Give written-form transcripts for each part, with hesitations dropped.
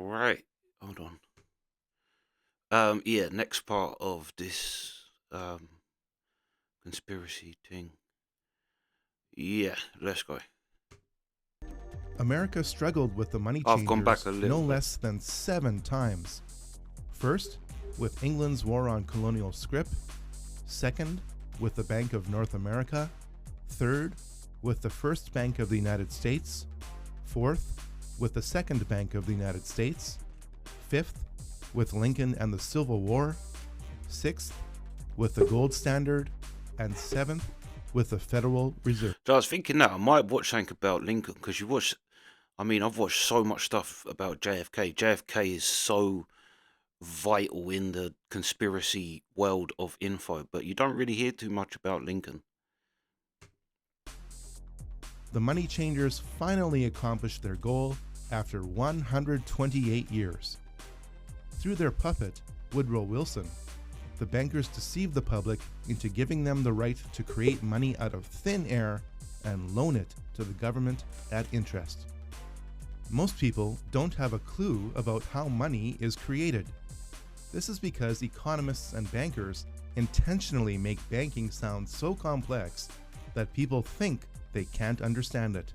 All right. Hold on. Yeah, next part of this conspiracy thing. Yeah, let's go. America struggled with the money I've gone back changers a no little bit. less than 7 times. First, with England's war on colonial scrip. Second, with the Bank of North America. Third, with the First Bank of the United States. Fourth, with the Second Bank of the United States. Fifth, with Lincoln and the Civil War. Sixth, with the gold standard. And seventh, with the Federal Reserve. So I was thinking that I might watch something about Lincoln because you watch. I mean, I've watched so much stuff about JFK. JFK is so vital in the conspiracy world of info, but you don't really hear too much about Lincoln. The money changers finally accomplished their goal after 128 years. Through their puppet, Woodrow Wilson, the bankers deceived the public into giving them the right to create money out of thin air and loan it to the government at interest. Most people don't have a clue about how money is created. This is because economists and bankers intentionally make banking sound so complex that people think they can't understand it.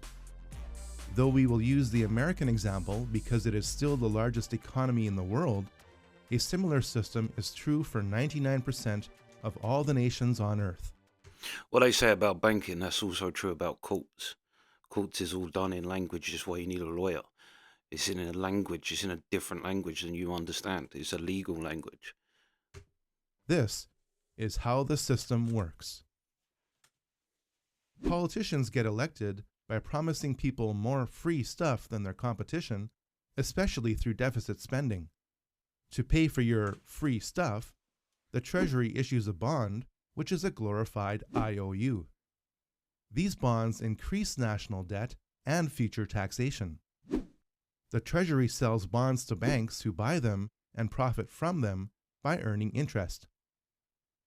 Though we will use the American example because it is still the largest economy in the world, a similar system is true for 99% of all the nations on Earth. What they say about banking, that's also true about courts. Courts is all done in languages where you need a lawyer. It's in a language, it's in a different language than you understand. It's a legal language. This is how the system works. Politicians get elected by promising people more free stuff than their competition, especially through deficit spending. To pay for your free stuff, the Treasury issues a bond, which is a glorified IOU. These bonds increase national debt and future taxation. The Treasury sells bonds to banks who buy them and profit from them by earning interest.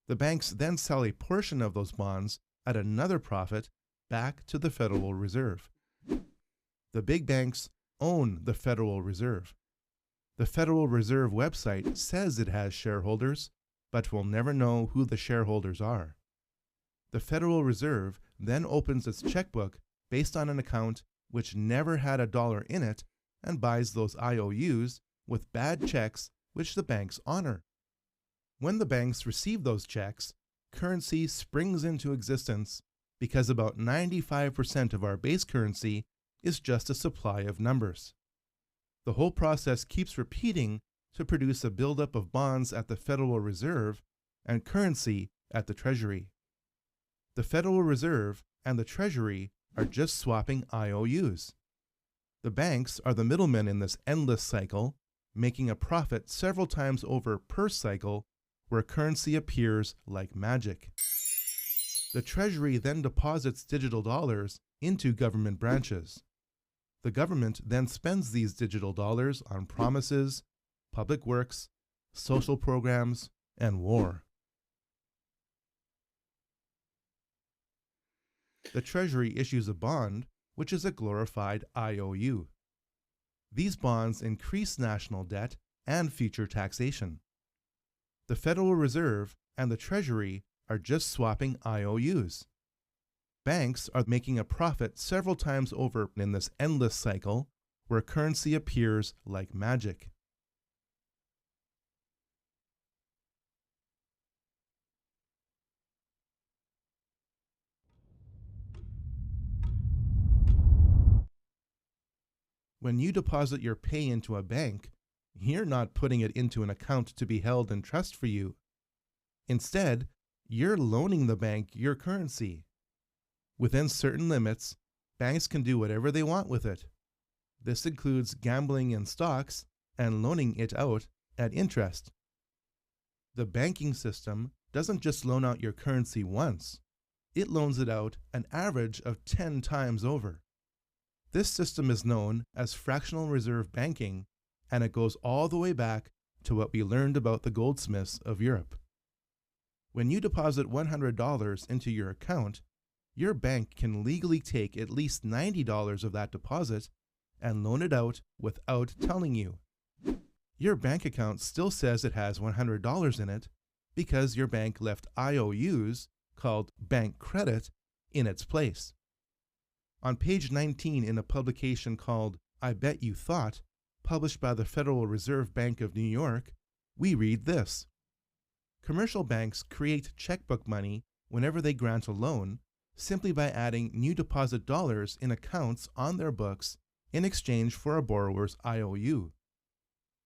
The banks then sell a portion of those bonds at another profit back to the Federal Reserve. The big banks own the Federal Reserve. The Federal Reserve website says it has shareholders, but will never know who the shareholders are. The Federal Reserve then opens its checkbook based on an account which never had a dollar in it and buys those IOUs with bad checks which the banks honor. When the banks receive those checks, currency springs into existence because about 95% of our base currency is just a supply of numbers. The whole process keeps repeating to produce a buildup of bonds at the Federal Reserve and currency at the Treasury. The Federal Reserve and the Treasury are just swapping IOUs. The banks are the middlemen in this endless cycle, making a profit several times over per cycle where currency appears like magic. The Treasury then deposits digital dollars into government branches. The government then spends these digital dollars on promises, public works, social programs, and war. The Treasury issues a bond, which is a glorified IOU. These bonds increase national debt and future taxation. The Federal Reserve and the Treasury are just swapping IOUs. Banks are making a profit several times over in this endless cycle where currency appears like magic. When you deposit your pay into a bank, you're not putting it into an account to be held in trust for you. Instead, you're loaning the bank your currency. Within certain limits, banks can do whatever they want with it. This includes gambling in stocks and loaning it out at interest. The banking system doesn't just loan out your currency once, it loans it out an average of 10 times over. This system is known as fractional reserve banking, and it goes all the way back to what we learned about the goldsmiths of Europe. When you deposit $100 into your account, your bank can legally take at least $90 of that deposit and loan it out without telling you. Your bank account still says it has $100 in it because your bank left IOUs called bank credit in its place. On page 19 in a publication called I Bet You Thought, published by the Federal Reserve Bank of New York, we read this. Commercial banks create checkbook money whenever they grant a loan simply by adding new deposit dollars in accounts on their books in exchange for a borrower's IOU.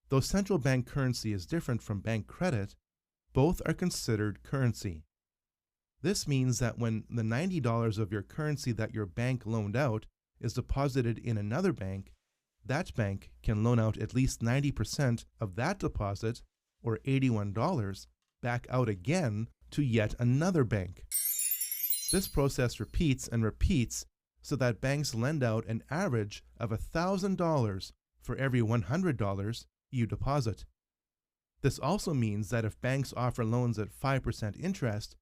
Though central bank currency is different from bank credit, both are considered currency. This means that when the $90 of your currency that your bank loaned out is deposited in another bank, that bank can loan out at least 90% of that deposit, or $81, back out again to yet another bank. This process repeats and repeats so that banks lend out an average of $1,000 for every $100 you deposit. This also means that if banks offer loans at 5% interest,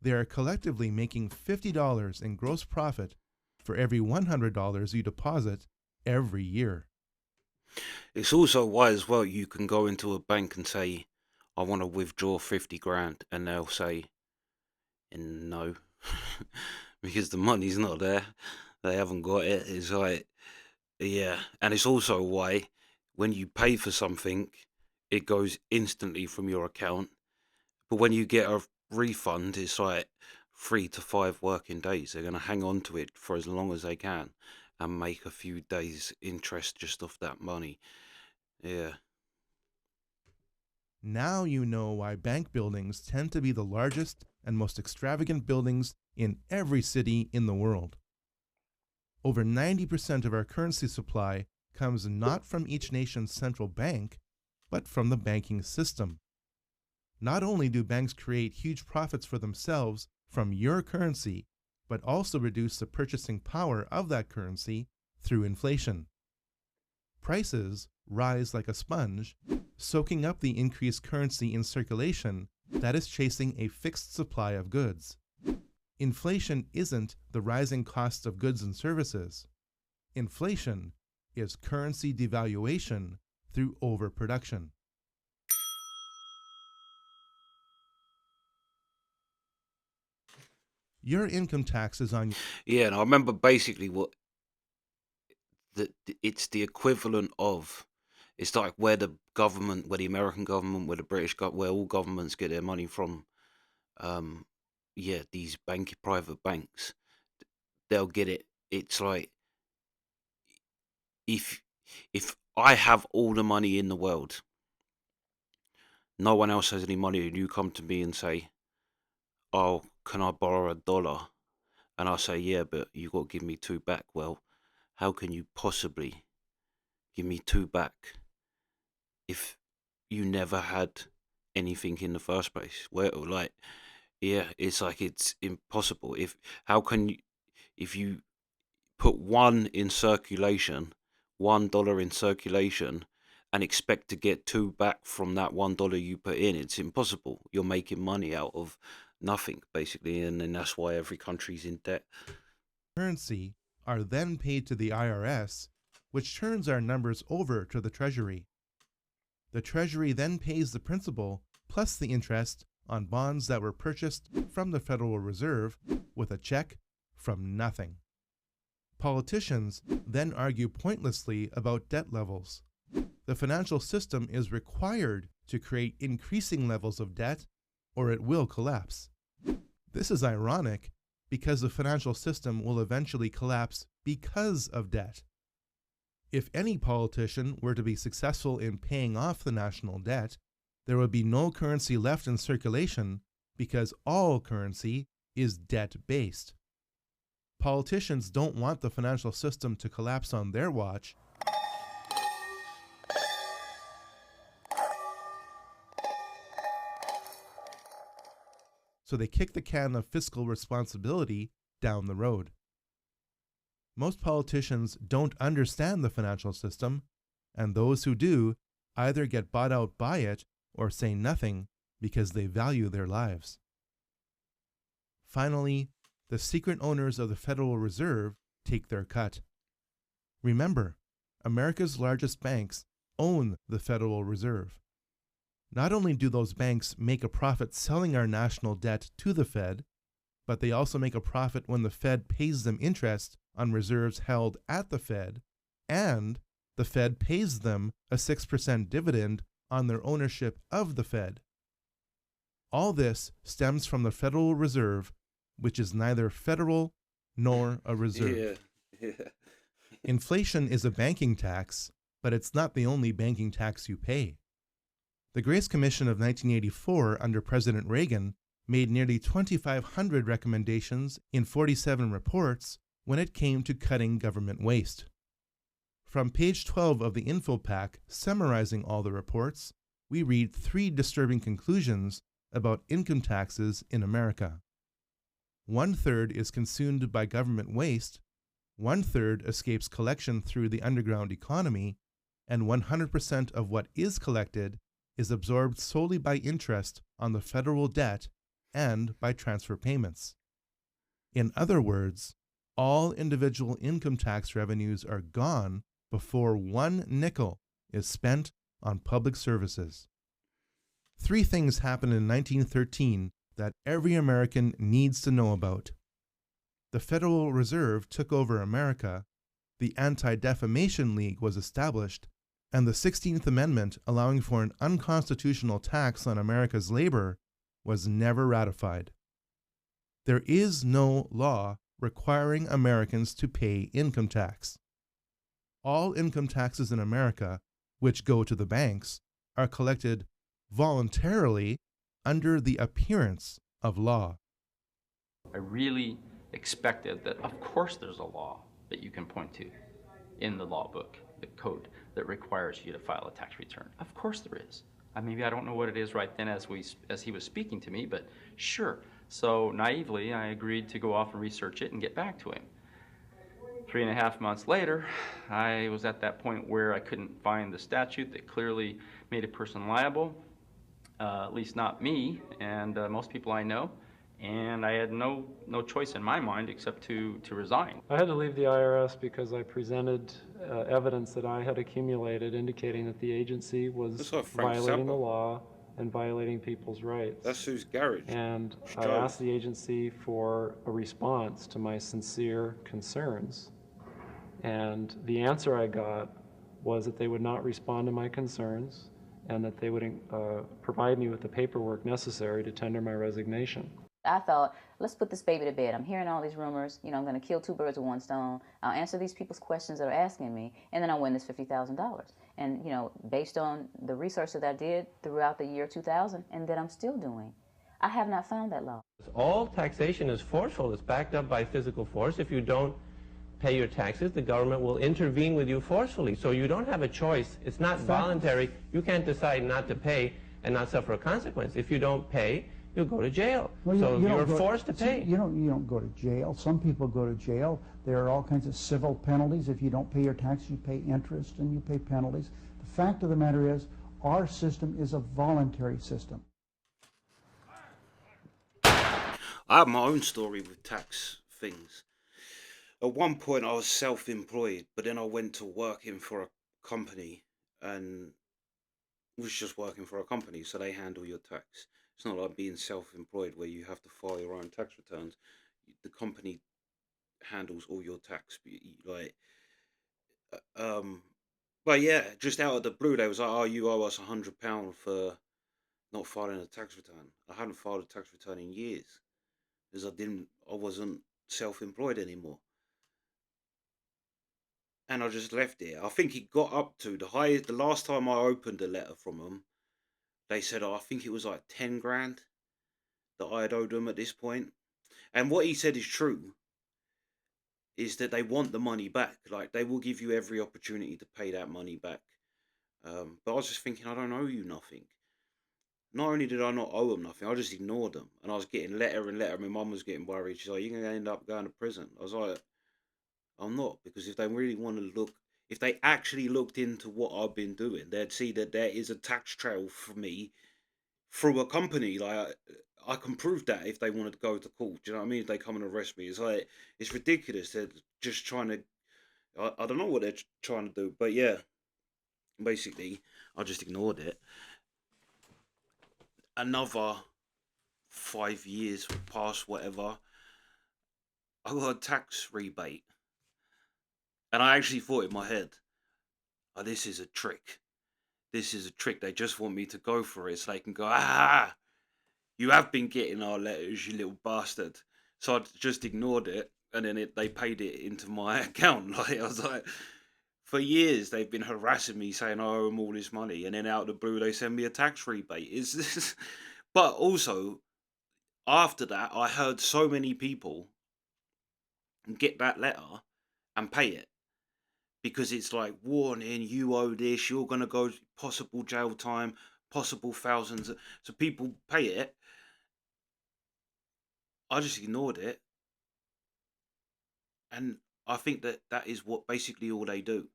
they are collectively making $50 in gross profit for every $100 you deposit every year. It's also why as well you can go into a bank and say, I want to withdraw 50 grand, and they'll say, no, because the money's not there. They haven't got it. It's like, yeah. And it's also why when you pay for something, it goes instantly from your account. But when you get a refund, it's like 3 to 5 working days. They're going to hang on to it for as long as they can and make a few days interest just off that money. Yeah. Now you know why bank buildings tend to be the largest and most extravagant buildings in every city in the world. Over 90% of our currency supply comes not from each nation's central bank, but from the banking system. Not only do banks create huge profits for themselves from your currency, but also reduce the purchasing power of that currency through inflation. Prices rise like a sponge, soaking up the increased currency in circulation that is chasing a fixed supply of goods. Inflation isn't the rising cost of goods and services. Inflation is currency devaluation through overproduction. Your income tax is on. Yeah, and I remember basically what it's the equivalent of. It's like where the government, where the American government, where the British government, where all governments get their money from. These private banks, they'll get it. It's like if I have all the money in the world, no one else has any money, and you come to me and say, "Oh, can I borrow $1?" And I say, "Yeah, but you got to give me 2 back." Well, how can you possibly give me 2 back if you never had anything in the first place? It's like it's impossible. If you put $1 in circulation, $1 in circulation, and expect to get 2 back from that $1 you put in, it's impossible. You're making money out of nothing, basically, and then that's why every country's in debt. Currency are then paid to the IRS, which turns our numbers over to the Treasury. The Treasury then pays the principal plus the interest on bonds that were purchased from the Federal Reserve with a check from nothing. Politicians then argue pointlessly about debt levels. The financial system is required to create increasing levels of debt, or it will collapse. This is ironic because the financial system will eventually collapse because of debt. If any politician were to be successful in paying off the national debt, there would be no currency left in circulation because all currency is debt-based. Politicians don't want the financial system to collapse on their watch, so they kick the can of fiscal responsibility down the road. Most politicians don't understand the financial system, and those who do either get bought out by it or say nothing because they value their lives. Finally, the secret owners of the Federal Reserve take their cut. Remember, America's largest banks own the Federal Reserve. Not only do those banks make a profit selling our national debt to the Fed, but they also make a profit when the Fed pays them interest on reserves held at the Fed, and the Fed pays them a 6% dividend on their ownership of the Fed. All this stems from the Federal Reserve, which is neither federal nor a reserve. Yeah. Inflation is a banking tax, but it's not the only banking tax you pay. The Grace Commission of 1984 under President Reagan made nearly 2,500 recommendations in 47 reports when it came to cutting government waste. From page 12 of the info pack summarizing all the reports, we read 3 disturbing conclusions about income taxes in America. 1/3 is consumed by government waste, 1/3 escapes collection through the underground economy, and 100% of what is collected is absorbed solely by interest on the federal debt and by transfer payments. In other words, all individual income tax revenues are gone before 1 nickel is spent on public services. 3 things happened in 1913 that every American needs to know about. The Federal Reserve took over America, the Anti-Defamation League was established, and the 16th Amendment allowing for an unconstitutional tax on America's labor was never ratified. There is no law requiring Americans to pay income tax. All income taxes in America, which go to the banks, are collected voluntarily under the appearance of law. I really expected that, of course, there's a law that you can point to in the law book, the code that requires you to file a tax return. Of course there is. Maybe I don't know what it is right then as he was speaking to me, but sure. So naively, I agreed to go off and research it and get back to him. 3.5 months later, I was at that point where I couldn't find the statute that clearly made a person liable, at least not me and most people I know. And I had no choice in my mind except to resign. I had to leave the IRS because I presented evidence that I had accumulated indicating that the agency was violating the law and violating people's rights. That's Sue's garage. And I asked the agency for a response to my sincere concerns. And the answer I got was that they would not respond to my concerns and that they would provide me with the paperwork necessary to tender my resignation. I thought, let's put this baby to bed. I'm hearing all these rumors. I'm going to kill 2 birds with 1 stone. I'll answer these people's questions that are asking me, and then I'll win this $50,000. And, based on the research that I did throughout the year 2000 and that I'm still doing, I have not found that law. All taxation is forceful. It's backed up by physical force. If you don't pay your taxes, the government will intervene with you forcefully. So you don't have a choice. It's not voluntary. You can't decide not to pay and not suffer a consequence. If you don't pay, you'll go to jail. Well, so you're forced to pay. You don't go to jail. Some people go to jail. There are all kinds of civil penalties. If you don't pay your taxes, you pay interest and you pay penalties. The fact of the matter is, our system is a voluntary system. I have my own story with tax things. At one point I was self-employed, but then I went to working for a company and was just working for a company, so they handle your tax. It's not like being self-employed where you have to file your own tax returns. The company handles all your tax. But yeah, just out of the blue, they was like, "Oh, you owe us £100 for not filing a tax return." I hadn't filed a tax return in years because I wasn't self-employed anymore, and I just left it. I think it got up to the last time I opened a letter from them. They said, I think it was like 10 grand that I had owed them at this point. And what he said is true, is that they want the money back. Like, they will give you every opportunity to pay that money back. But I was just thinking, I don't owe you nothing. Not only did I not owe them nothing, I just ignored them. And I was getting letter and letter. My mum was getting worried. She's like, "You're going to end up going to prison." I was like, I'm not. Because if they really want to look, if they actually looked into what I've been doing, they'd see that there is a tax trail for me through a company. Like, I can prove that if they wanted to go to court. Do you know what I mean? If they come and arrest me, it's like, it's ridiculous. They're just trying to, I don't know what they're trying to do, but yeah. Basically, I just ignored it. Another 5 years passed, whatever. I got a tax rebate, and I actually thought in my head, "Oh, this is a trick. This is a trick. They just want me to go for it, so they can go, ah, you have been getting our letters, you little bastard." So I just ignored it, and then they paid it into my account. Like, I was like, for years they've been harassing me saying I owe them all this money, and then out of the blue they send me a tax rebate. Is this? But also after that, I heard so many people get that letter and pay it, because it's like, warning, you owe this, you're gonna go possible jail time, possible thousands. So people pay it. I just ignored it, and I think that that is what basically all they do.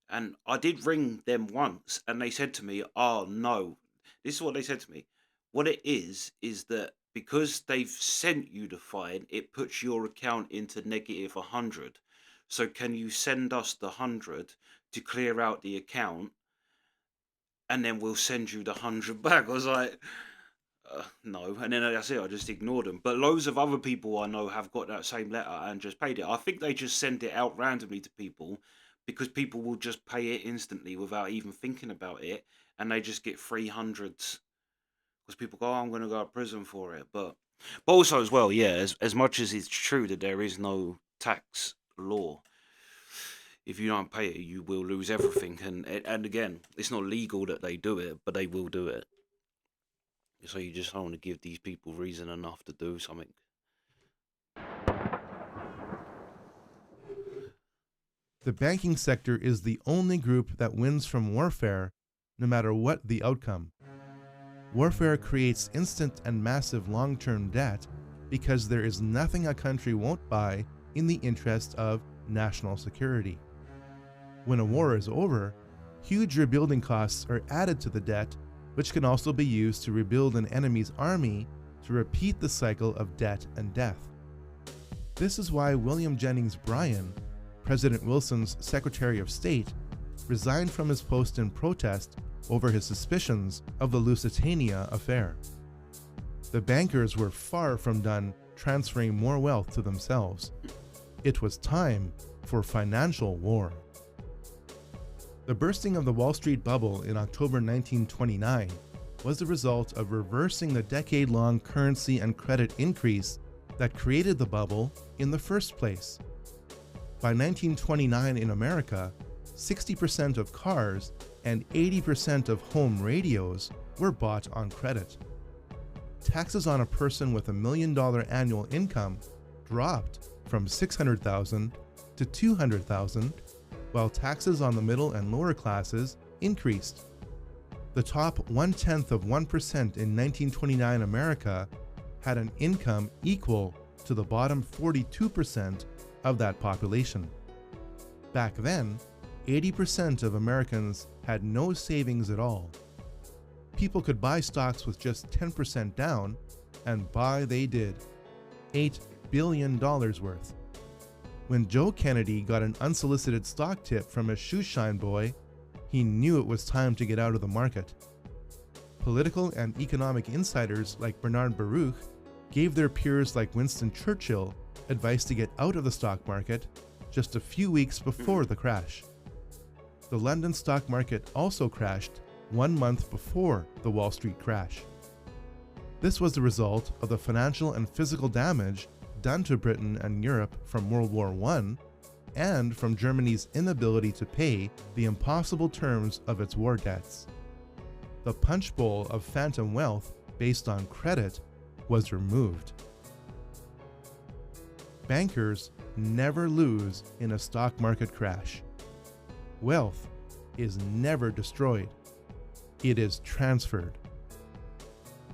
And I did ring them once, and they said to me, "Oh no," this is what they said to me. What it is that because they've sent you the fine, it puts your account into negative 100. So can you send us the 100 to clear out the account, and then we'll send you the 100 back? I was like, no. And then that's it. I just ignored them. But loads of other people I know have got that same letter and just paid it. I think they just send it out randomly to people, because people will just pay it instantly without even thinking about it, and they just get 300s because people go, "Oh, I'm going to go to prison for it." But also as well, yeah, as much as it's true that there is no tax law, if you don't pay it, you will lose everything. And again, it's not legal that they do it, but they will do it. So you just don't want to give these people reason enough to do something. The banking sector is the only group that wins from warfare, no matter what the outcome. Warfare creates instant and massive long-term debt because there is nothing a country won't buy in the interest of national security. When a war is over, huge rebuilding costs are added to the debt, which can also be used to rebuild an enemy's army to repeat the cycle of debt and death. This is why William Jennings Bryan, President Wilson's Secretary of State, resigned from his post in protest over his suspicions of the Lusitania affair. The bankers were far from done transferring more wealth to themselves. It was time for financial war. The bursting of the Wall Street bubble in October 1929 was the result of reversing the decade-long currency and credit increase that created the bubble in the first place. By 1929 in America, 60% of cars and 80% of home radios were bought on credit. Taxes on a person with $1 million annual income dropped from $600,000 to $200,000, while taxes on the middle and lower classes increased. The top 0.1% in 1929 America had an income equal to the bottom 42% of that population. Back then, 80% of Americans had no savings at all. People could buy stocks with just 10% down, and buy they did. $8 billion worth. When Joe Kennedy got an unsolicited stock tip from a shoeshine boy, he knew it was time to get out of the market. Political and economic insiders like Bernard Baruch gave their peers like Winston Churchill advice to get out of the stock market just a few weeks before the crash. The London stock market also crashed 1 month before the Wall Street crash. This was the result of the financial and physical damage done to Britain and Europe from World War I and from Germany's inability to pay the impossible terms of its war debts. The punch bowl of phantom wealth based on credit was removed. Bankers never lose in a stock market crash. Wealth is never destroyed. It is transferred.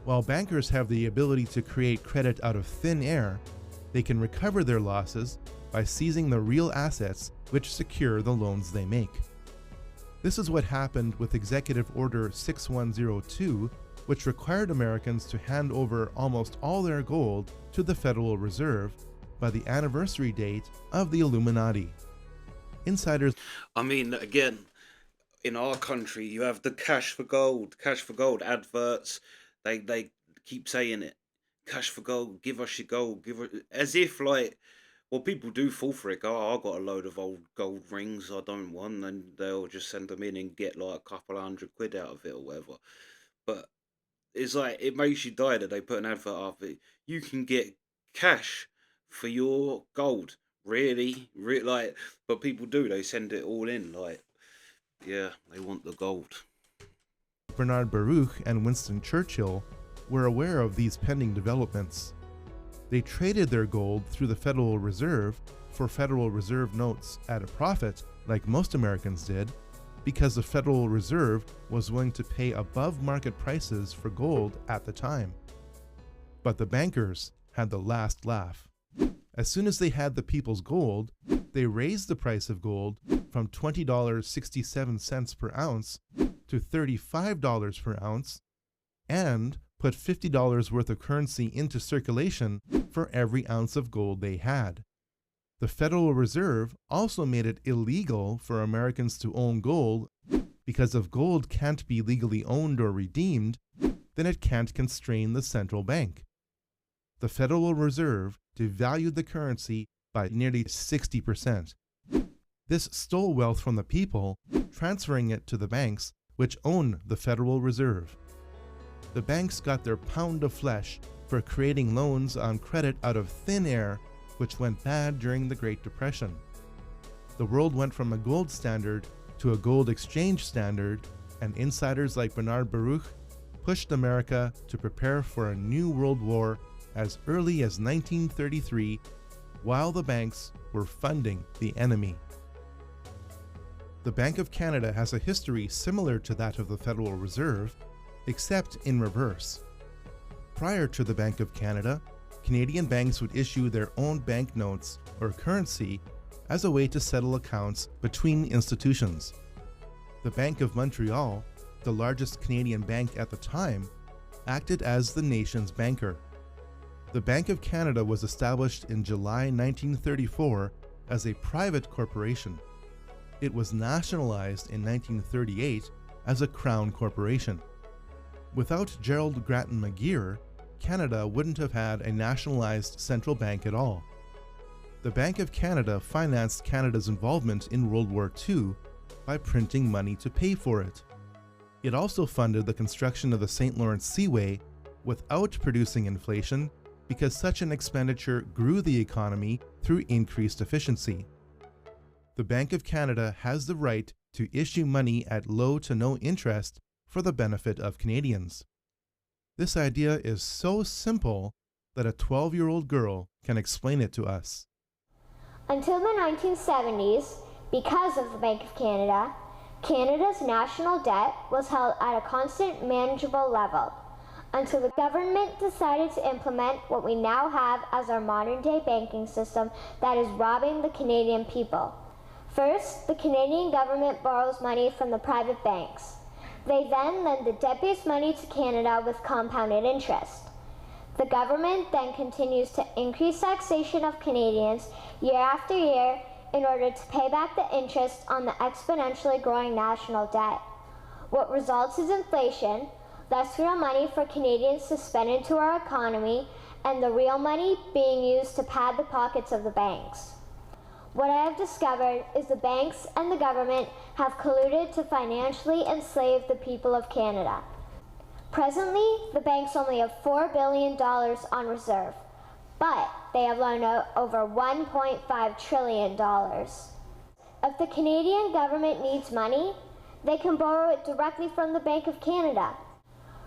While bankers have the ability to create credit out of thin air, they can recover their losses by seizing the real assets which secure the loans they make. This is what happened with Executive Order 6102, which required Americans to hand over almost all their gold to the Federal Reserve by the anniversary date of the Illuminati. Insiders... I mean, again, in our country, you have the cash for gold adverts. They keep saying it, cash for gold, give us your gold, give it, as if like, well, people do fall for it. Go, oh, I got a load of old gold rings I don't want, and they'll just send them in and get like a couple £100 out of it or whatever. But it's like it makes you die that they put an advert up. You can get cash for your gold, really, like. But people do. They send it all in, like, yeah, they want the gold. Bernard Baruch and Winston Churchill were aware of these pending developments. They traded their gold through the Federal Reserve for Federal Reserve notes at a profit, like most Americans did, because the Federal Reserve was willing to pay above market prices for gold at the time. But the bankers had the last laugh. As soon as they had the people's gold, they raised the price of gold from $20.67 per ounce to $35 per ounce, and put $50 worth of currency into circulation for every ounce of gold they had. The Federal Reserve also made it illegal for Americans to own gold, because if gold can't be legally owned or redeemed, then it can't constrain the central bank. The Federal Reserve devalued the currency by nearly 60%. This stole wealth from the people, transferring it to the banks, which own the Federal Reserve. The banks got their pound of flesh for creating loans on credit out of thin air, which went bad during the Great Depression. The world went from a gold standard to a gold exchange standard, and insiders like Bernard Baruch pushed America to prepare for a new world war as early as 1933, while the banks were funding the enemy. The Bank of Canada has a history similar to that of the Federal Reserve, except in reverse. Prior to the Bank of Canada, Canadian banks would issue their own banknotes or currency as a way to settle accounts between institutions. The Bank of Montreal, the largest Canadian bank at the time, acted as the nation's banker. The Bank of Canada was established in July 1934 as a private corporation. It was nationalized in 1938 as a Crown corporation. Without Gerald Grattan McGeer, Canada wouldn't have had a nationalized central bank at all. The Bank of Canada financed Canada's involvement in World War II by printing money to pay for it. It also funded the construction of the St. Lawrence Seaway without producing inflation, because such an expenditure grew the economy through increased efficiency. The Bank of Canada has the right to issue money at low to no interest for the benefit of Canadians. This idea is so simple that a 12-year-old girl can explain it to us. Until the 1970s, because of the Bank of Canada, Canada's national debt was held at a constant, manageable level, until the government decided to implement what we now have as our modern-day banking system that is robbing the Canadian people. First, the Canadian government borrows money from the private banks. They then lend the debt-based money to Canada with compounded interest. The government then continues to increase taxation of Canadians year after year in order to pay back the interest on the exponentially growing national debt. What results is inflation, less real money for Canadians to spend into our economy, and the real money being used to pad the pockets of the banks. What I have discovered is the banks and the government have colluded to financially enslave the people of Canada. Presently, the banks only have $4 billion on reserve, but they have loaned out over $1.5 trillion. If the Canadian government needs money, they can borrow it directly from the Bank of Canada.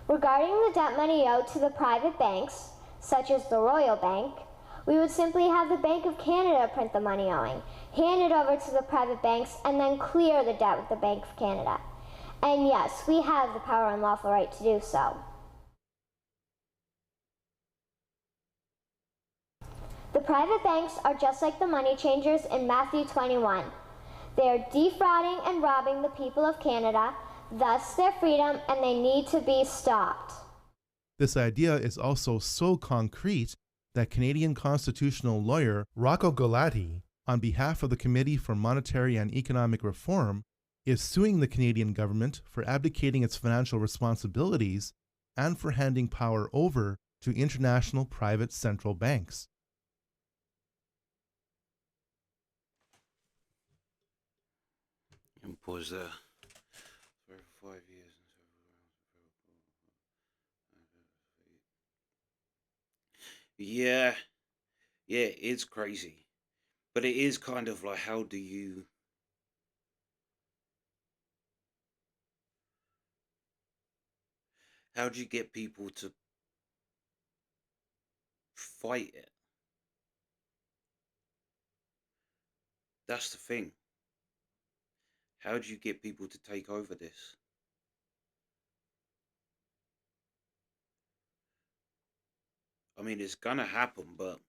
Regarding the debt money owed to the private banks, such as the Royal Bank, we would simply have the Bank of Canada print the money owing, hand it over to the private banks, and then clear the debt with the Bank of Canada. And yes, we have the power and lawful right to do so. The private banks are just like the money changers in Matthew 21. They are defrauding and robbing the people of Canada, thus their freedom, and they need to be stopped. This idea is also so concrete that Canadian constitutional lawyer Rocco Galati, on behalf of the Committee for Monetary and Economic Reform, is suing the Canadian government for abdicating its financial responsibilities and for handing power over to international private central banks. And pause there. For 5 years. Yeah, it's crazy. But it is kind of like, how do you get people to fight it? That's the thing. How do you get people to take over this? I mean, it's gonna happen, but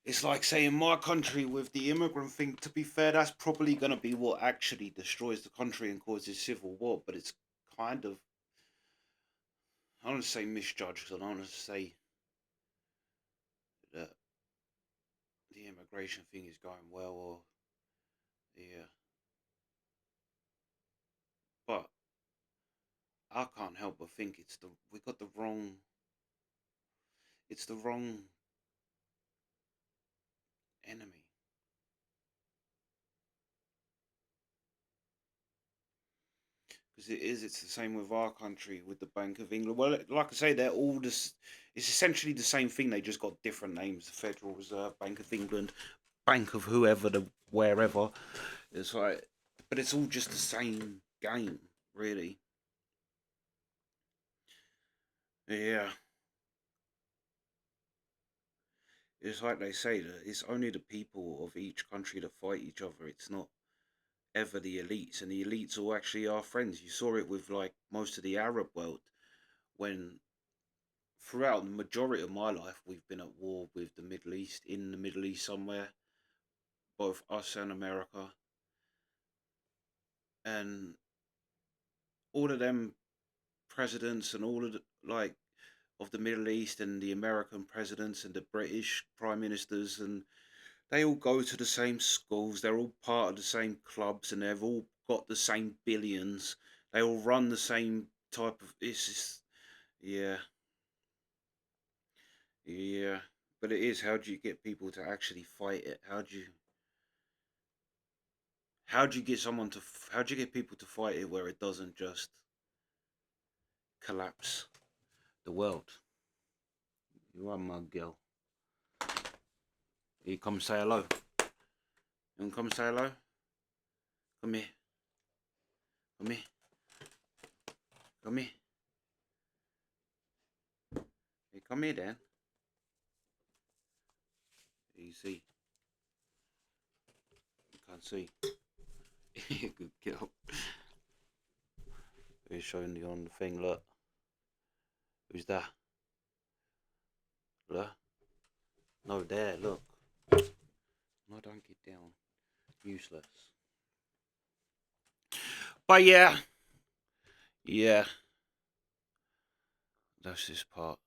it's like saying my country with the immigrant thing. To be fair, that's probably gonna be what actually destroys the country and causes civil war. But it's kind of, I don't want to say misjudged, because I don't want to say that the immigration thing is going well, or but I can't help but think we got the wrong. It's the wrong enemy. Because it's the same with our country, with the Bank of England. Well, like I say, they're all this. It's essentially the same thing. They just got different names: the Federal Reserve, Bank of England, Bank of whoever, the wherever. It's like, but it's all just the same game, really. Yeah. It's like they say that it's only the people of each country that fight each other. It's not ever the elites, and the elites are actually our friends. You saw it with like most of the Arab world, when throughout the majority of my life we've been at war with the Middle East, in the Middle East somewhere, both us and America, and all of them presidents and all of the, like, of the Middle East, and the American presidents and the British prime ministers, and they all go to the same schools, they're all part of the same clubs, and they've all got the same billions. They all run the same type of, it's just, yeah. Yeah. But it is, how do you get people to actually fight it? How do you get someone to how do you get people to fight it where it doesn't just collapse the world? You are my girl. You come say hello. You want to come say hello? Come here. Come here. Come here. Hey, come here, Dan. You see? You can't see. Good girl. He's showing you on the thing, look. Who's that? Look. No, there, look. No, don't get down. Useless. But yeah. Yeah. That's this part.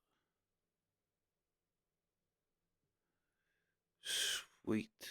Sweet.